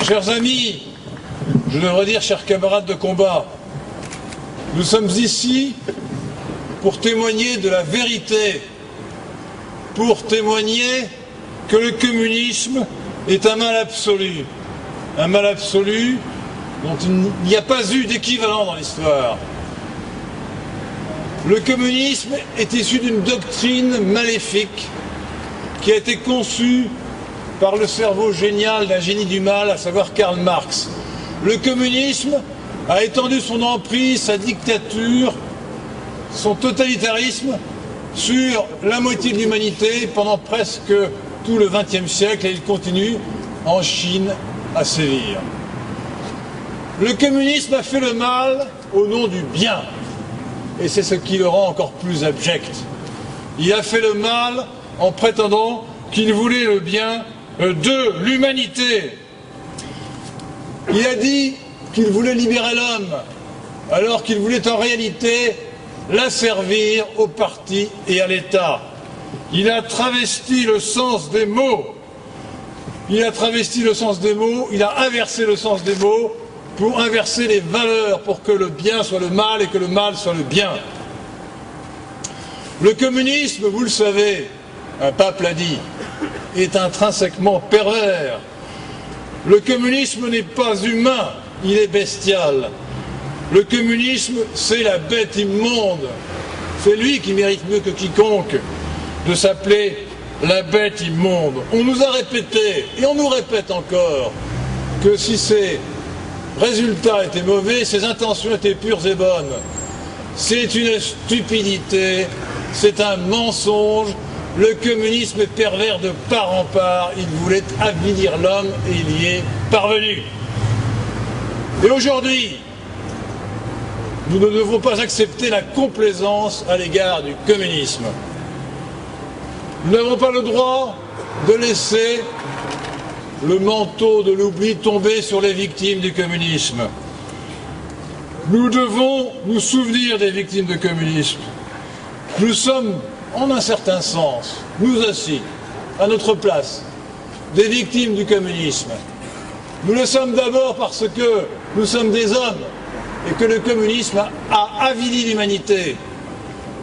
Chers amis, je devrais dire chers camarades de combat, nous sommes ici pour témoigner de la vérité, pour témoigner que le communisme est un mal absolu dont il n'y a pas eu d'équivalent dans l'histoire. Le communisme est issu d'une doctrine maléfique qui a été conçue par le cerveau génial d'un génie du mal, à savoir Karl Marx. Le communisme a étendu son emprise, sa dictature, son totalitarisme sur la moitié de l'humanité pendant presque tout le XXe siècle et il continue en Chine à sévir. Le communisme a fait le mal au nom du bien et c'est ce qui le rend encore plus abject. Il a fait le mal en prétendant qu'il voulait le bien de l'humanité. Il a dit qu'il voulait libérer l'homme, alors qu'il voulait en réalité l'asservir au parti et à l'État. Il a travesti le sens des mots. Il a inversé le sens des mots pour inverser les valeurs, pour que le bien soit le mal et que le mal soit le bien. Le communisme, vous le savez, un pape l'a dit, est intrinsèquement pervers. Le communisme n'est pas humain, il est bestial. Le communisme, c'est la bête immonde. C'est lui qui mérite mieux que quiconque de s'appeler la bête immonde. On nous a répété, et on nous répète encore, que si ses résultats étaient mauvais, ses intentions étaient pures et bonnes. C'est une stupidité, c'est un mensonge. Le communisme est pervers de part en part. Il voulait avilir l'homme et il y est parvenu. Et aujourd'hui, nous ne devons pas accepter la complaisance à l'égard du communisme. Nous n'avons pas le droit de laisser le manteau de l'oubli tomber sur les victimes du communisme. Nous devons nous souvenir des victimes du communisme. Nous sommes, en un certain sens, nous aussi, à notre place, des victimes du communisme. Nous le sommes d'abord parce que nous sommes des hommes et que le communisme a avili l'humanité.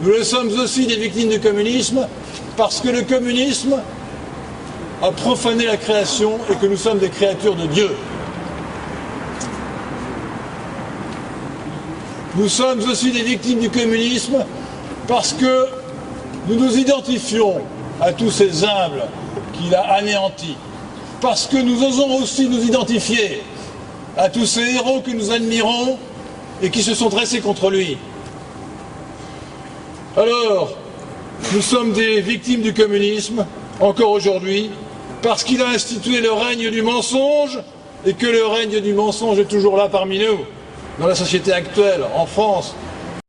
Nous le sommes aussi des victimes du communisme parce que le communisme a profané la création et que nous sommes des créatures de Dieu. Nous sommes aussi des victimes du communisme parce que nous nous identifions à tous ces humbles qu'il a anéantis. Parce que nous osons aussi nous identifier à tous ces héros que nous admirons et qui se sont dressés contre lui. Alors, nous sommes des victimes du communisme, encore aujourd'hui, parce qu'il a institué le règne du mensonge et que le règne du mensonge est toujours là parmi nous, dans la société actuelle, en France,